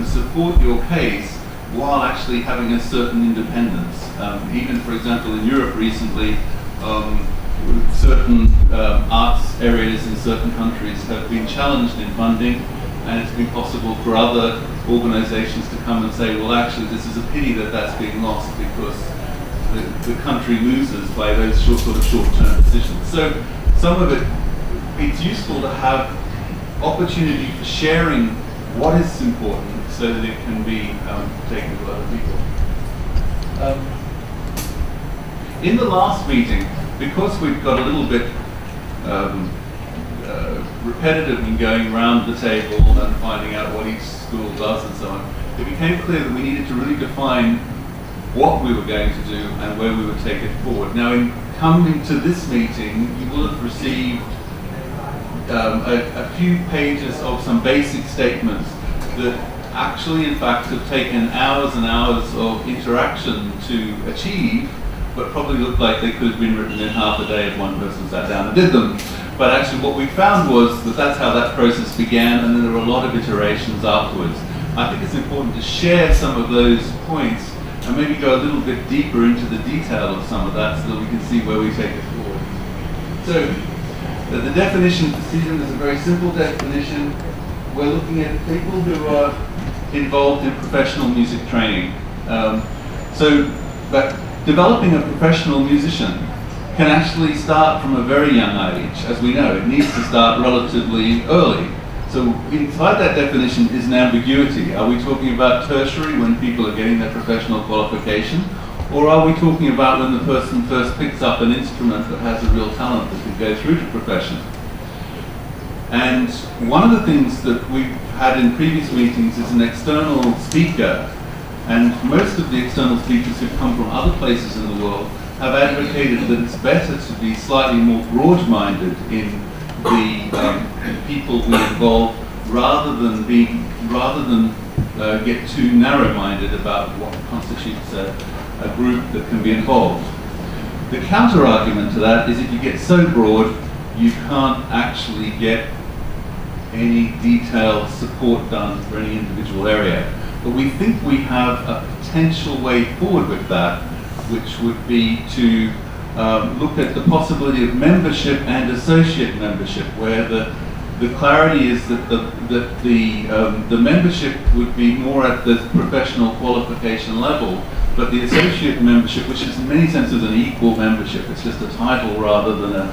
can support your case while actually having a certain independence. Even, for example, in Europe recently, certain arts areas in certain countries have been challenged in funding, and it's been possible for other organizations to come and say, well, actually, this is a pity that that's being lost because the country loses by those sort of short-term decisions. So some of it, it's useful to have opportunity for sharing what is important so that it can be taken to other people. In the last meeting, because we've got a little bit repetitive in going around the table and finding out what each school does and so on, it became clear that we needed to really define what we were going to do and where we would take it forward. Now, in coming to this meeting, you will have received a few pages of some basic statements that actually, in fact, have taken hours and hours of interaction to achieve, but probably look like they could have been written in half a day if one person sat down and did them. But actually what we found was that that's how that process began, and then there were a lot of iterations afterwards. I think it's important to share some of those points and maybe go a little bit deeper into the detail of some of that so that we can see where we take it forward. So the definition for SEADOM is a very simple definition. We're looking at people who are involved in professional music training. But developing a professional musician can actually start from a very young age. As we know, it needs to start relatively early. So inside that definition is an ambiguity. Are we talking about tertiary, when people are getting their professional qualification? Or are we talking about when the person first picks up an instrument that has a real talent that could go through to profession? And one of the things that we've had in previous meetings is an external speaker. And most of the external speakers who've come from other places in the world have advocated that it's better to be slightly more broad-minded in the people we involve, rather than get too narrow-minded about what constitutes a group that can be involved. The counter-argument to that is if you get so broad, you can't actually get any detailed support done for any individual area. But we think we have a potential way forward with that, which would be to look at the possibility of membership and associate membership, where the clarity is that the membership would be more at the professional qualification level, but the associate membership, which is in many senses an equal membership, it's just a title rather than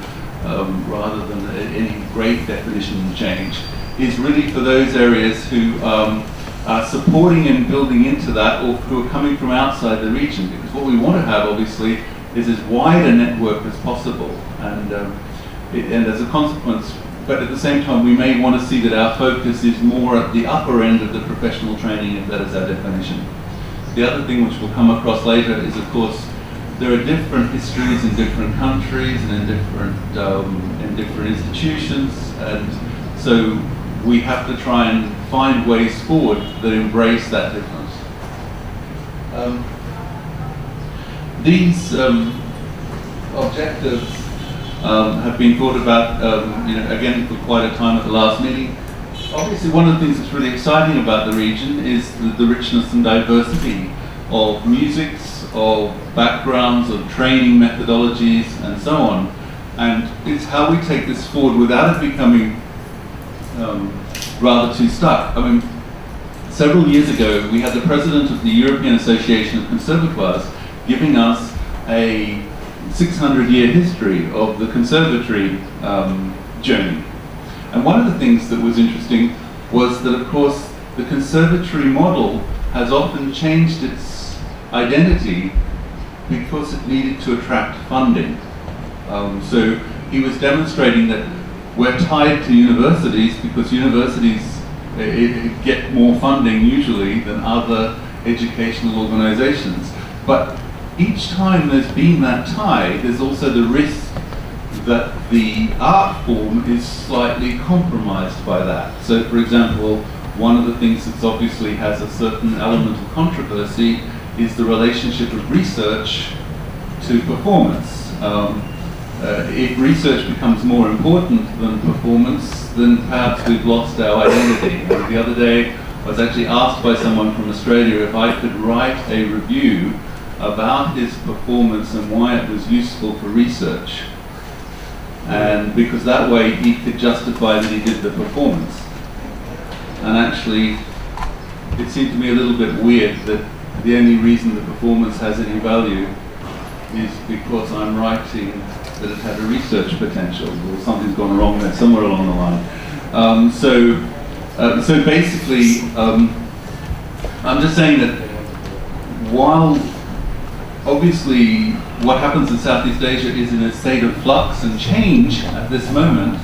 any great definition change, is really for those areas who are supporting and building into that, or who are coming from outside the region. Because what we want to have, obviously, is as wide a network as possible, and as a consequence, but at the same time, we may want to see that our focus is more at the upper end of the professional training, if that is our definition. The other thing which we'll come across later is, of course, there are different histories in different countries and in different institutions, and so we have to try and find ways forward that embrace that difference. These objectives have been thought about, again, for quite a time at the last meeting. Obviously, one of the things that's really exciting about the region is the richness and diversity of musics, of backgrounds, of training methodologies, and so on. And it's how we take this forward without it becoming rather too stuck. I mean, several years ago, we had the president of the European Association of Conservatoires giving us a 600-year history of the Conservatory journey. And one of the things that was interesting was that, of course, the Conservatory model has often changed its identity because it needed to attract funding. So he was demonstrating that we're tied to universities because universities get more funding usually than other educational organizations. But each time there's been that tie, there's also the risk that the art form is slightly compromised by that. So, for example, one of the things that obviously has a certain element of controversy is the relationship of research to performance. If research becomes more important than performance, then perhaps we've lost our identity. The other day, I was actually asked by someone from Australia if I could write a review about his performance and why it was useful for research. And because that way he could justify that he did the performance. And actually, it seemed to me a little bit weird that the only reason the performance has any value is because I'm writing that it had a research potential, or something's gone wrong there somewhere along the line. So basically, I'm just saying that while obviously what happens in Southeast Asia is in a state of flux and change at this moment,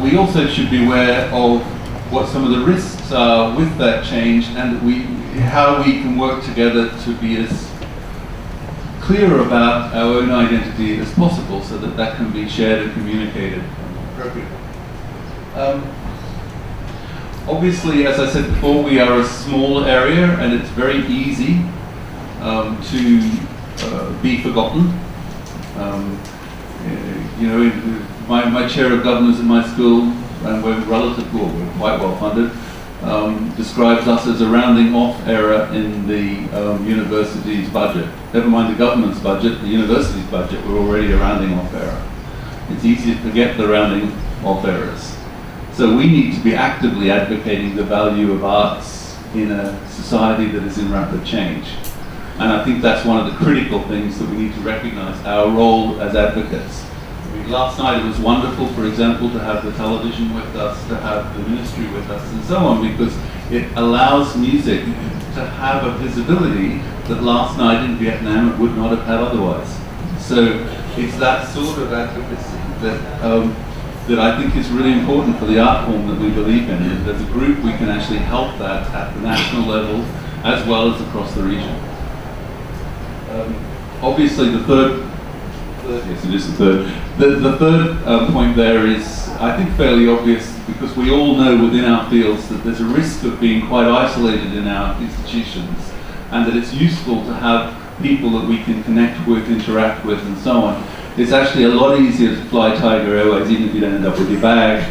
we also should be aware of what some of the risks are with that change, and how we can work together to be as clear about our own identity as possible, so that that can be shared and communicated appropriately. Obviously, as I said before, we are a small area, and it's very easy to be forgotten. You know, my chair of governors in my school, and we're we're quite well funded, describes us as a rounding off error in the university's budget. Never mind the government's budget, the university's budget, we're already a rounding off error. It's easy to forget the rounding off errors. So we need to be actively advocating the value of arts in a society that is in rapid change. And I think that's one of the critical things that we need to recognize, our role as advocates. I mean, last night it was wonderful, for example, to have the television with us, to have the ministry with us, and so on, because it allows music to have a visibility that last night in Vietnam it would not have had otherwise. So it's that sort of advocacy that I think is really important for the art form that we believe in. And as a group, we can actually help that at the national level as well as across the region. Obviously, the third point there is, I think, fairly obvious, because we all know within our fields that there's a risk of being quite isolated in our institutions, and that it's useful to have people that we can connect with, interact with, and so on. It's actually a lot easier to fly Tiger Airways, even if you don't end up with your bag,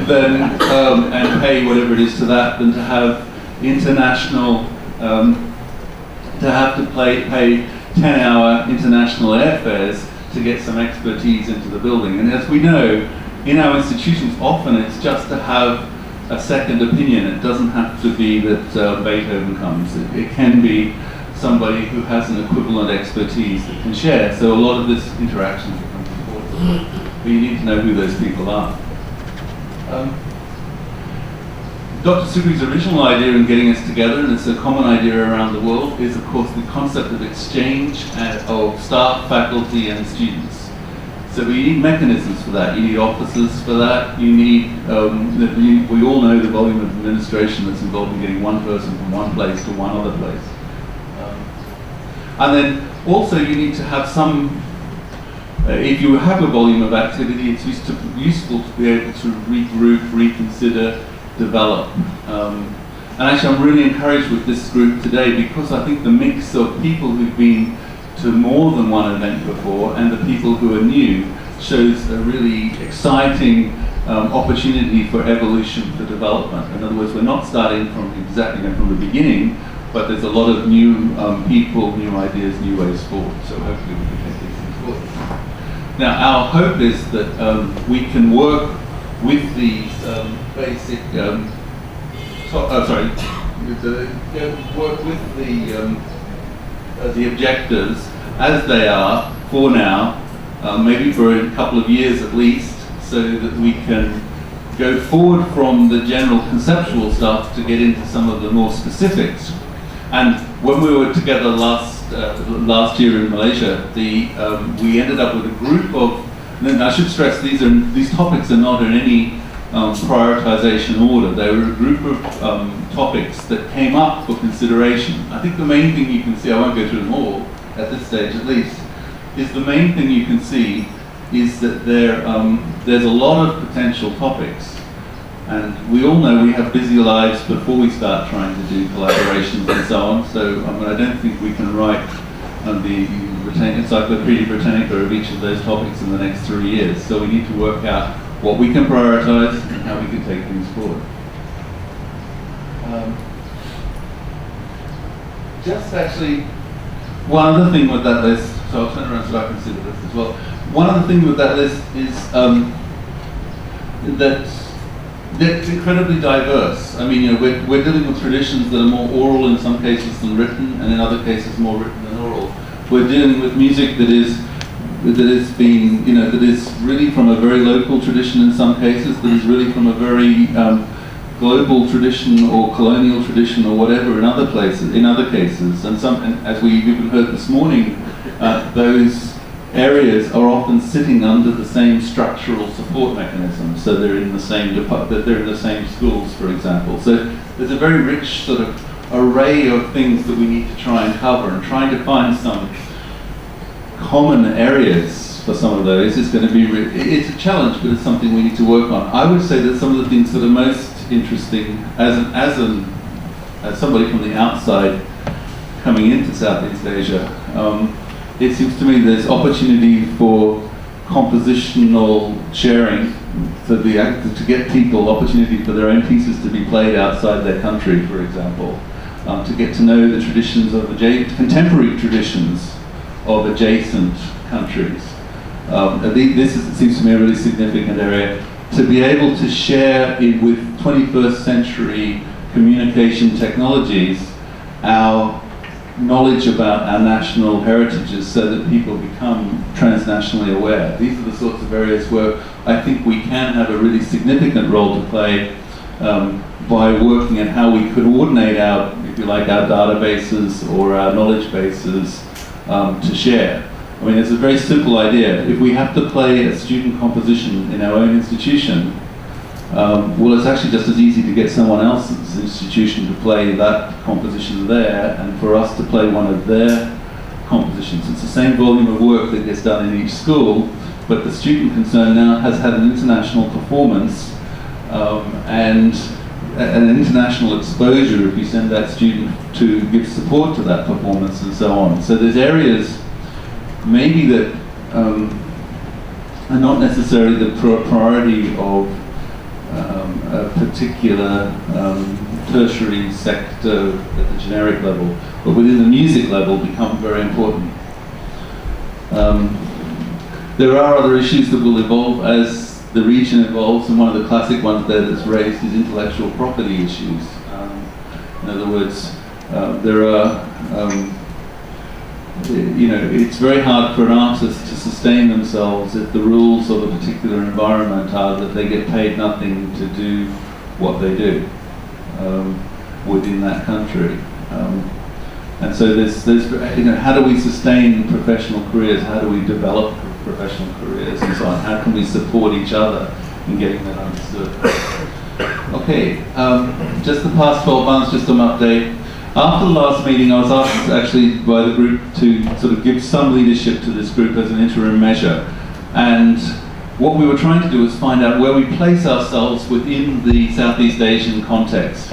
and pay whatever it is to that, than to have international, to have to pay 10-hour international airfares to get some expertise into the building. And as we know, in our institutions, often it's just to have a second opinion. It doesn't have to be that Beethoven comes. It can be somebody who has an equivalent expertise that can share. So a lot of this interaction becomes important. But you need to know who those people are. Dr. Sugri's original idea in getting us together, and it's a common idea around the world, is of course the concept of exchange of staff, faculty and students. So we need mechanisms for that. You need offices for that. You need, we all know the volume of administration that's involved in getting one person from one place to one other place. And then also you need to have some, if you have a volume of activity, it's useful to be able to regroup, reconsider, develop. And actually I'm really encouraged with this group today, because I think the mix of people who've been to more than one event before and the people who are new shows a really exciting opportunity for evolution, for development. In other words, we're not starting from exactly from the beginning, but there's a lot of new people, new ideas, new ways forward. So hopefully we can take these things forward. Now our hope is that we can work with these basic, work with the objectives as they are for now, maybe for a couple of years at least, so that we can go forward from the general conceptual stuff to get into some of the more specifics. And when we were together last year in Malaysia, we ended up with a group of, and I should stress these topics are not in any prioritization order. They were a group of topics that came up for consideration. I think the main thing you can see, I won't go through them all at this stage at least, is the main thing you can see is that there's a lot of potential topics. And we all know we have busy lives before we start trying to do collaborations and so on. So I don't think we can write the Encyclopedia Britannica of each of those topics in the next 3 years. So we need to work out what we can prioritize and how we can take things forward. Just actually, one other thing with that list, so I'll turn around so I can see the list as well. One other thing with that list is that it's incredibly diverse. I mean, we're dealing with traditions that are more oral in some cases than written, and in other cases more written than oral. We're dealing with music that is really from a very local tradition in some cases, that is really from a very global tradition or colonial tradition or whatever in other places, in other cases. And as we've even heard this morning, those areas are often sitting under the same structural support mechanism. So they're in the same they're in the same schools, for example. So there's a very rich sort of array of things that we need to try and cover, and trying to find some common areas for some of those is going to be, it's a challenge, but it's something we need to work on. I would say that some of the things that are most interesting, as somebody from the outside coming into Southeast Asia, it seems to me there's opportunity for compositional sharing, to get people opportunity for their own pieces to be played outside their country, for example, to get to know the traditions of contemporary traditions of adjacent countries. This seems to me a really significant area. To be able to share with 21st century communication technologies our knowledge about our national heritages so that people become transnationally aware. These are the sorts of areas where I think we can have a really significant role to play by working at how we coordinate our, if you like, our databases or our knowledge bases to share. I mean, it's a very simple idea. If we have to play a student composition in our own institution, well, it's actually just as easy to get someone else's institution to play that composition there, and for us to play one of their compositions. It's the same volume of work that gets done in each school, but the student concerned now has had an international performance and an international exposure if you send that student to give support to that performance and so on. So there's areas maybe that are not necessarily the priority of a particular tertiary sector at the generic level, but within the music level become very important. There are other issues that will evolve as the region evolves, and one of the classic ones there that's raised is intellectual property issues. In other words, there are it's very hard for an artist to sustain themselves if the rules of a particular environment are that they get paid nothing to do what they do within that country. And so there's how do we sustain professional careers? How do we develop professional careers and so on? How can we support each other in getting that understood? Okay, just the past 12 months, just some update. After the last meeting, I was asked actually by the group to sort of give some leadership to this group as an interim measure. And what we were trying to do was find out where we place ourselves within the Southeast Asian context.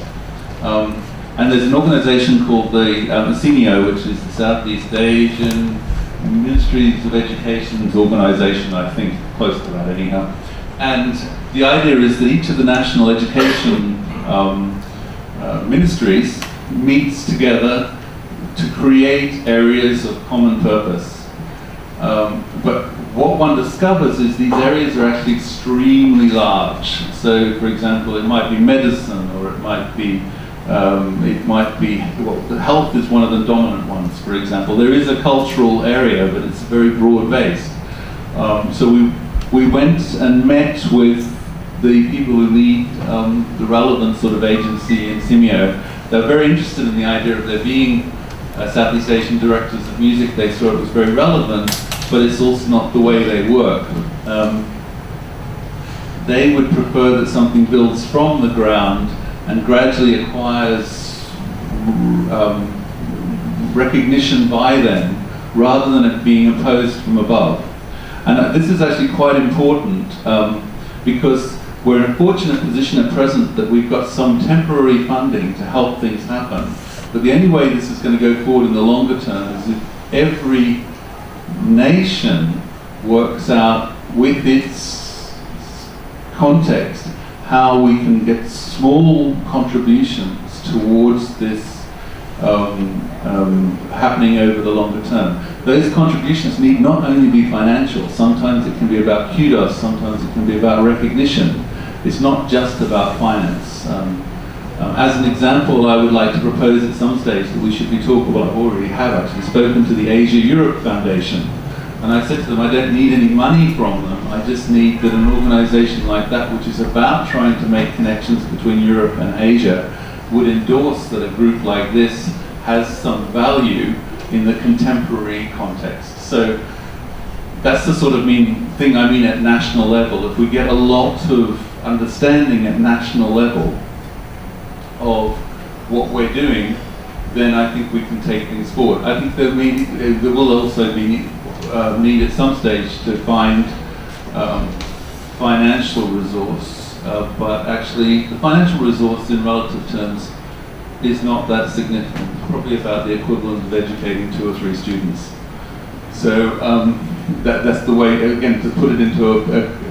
And there's an organization called the SEADOM, which is the Southeast Asian Ministries of Education's organization, I think, close to that anyhow. And the idea is that each of the national education ministries meets together to create areas of common purpose. But what one discovers is these areas are actually extremely large. So, for example, it might be medicine, or it might be health is one of the dominant ones, for example. There is a cultural area, but it's very broad-based. So we went and met with the people who lead the relevant sort of agency in Simeo. They're very interested in the idea of there being Southeast Asian directors of music. They saw it was very relevant, but it's also not the way they work. They would prefer that something builds from the ground and gradually acquires recognition by them, rather than it being imposed from above. And this is actually quite important because we're in a fortunate position at present that we've got some temporary funding to help things happen. But the only way this is going to go forward in the longer term is if every nation works out with its context how we can get small contributions towards this happening over the longer term. Those contributions need not only be financial, sometimes it can be about kudos, sometimes it can be about recognition. It's not just about finance. As an example, I would like to propose at some stage that we should be talking, well, I already have actually spoken to the Asia-Europe Foundation, and I said to them, I don't need any money from them, I just need that an organization like that, which is about trying to make connections between Europe and Asia, would endorse that a group like this has some value in the contemporary context. So that's the sort of thing I mean at national level. If we get a lot of understanding at national level of what we're doing, then I think we can take things forward. I think there will also be need at some stage to find financial resource, but actually the financial resource in relative terms is not that significant. It's probably about the equivalent of educating 2 or 3 students. So that's the way, again, to put it into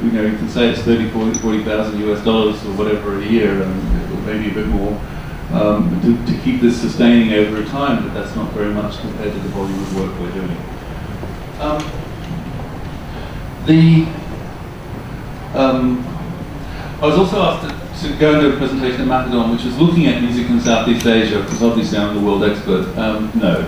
you can say it's 40,000 US dollars or whatever a year, and maybe a bit more, to keep this sustaining over time, but that's not very much compared to the volume of work we're doing. I was also asked to go into a presentation at Macedon, which was looking at music in Southeast Asia, because obviously I'm the world expert. No.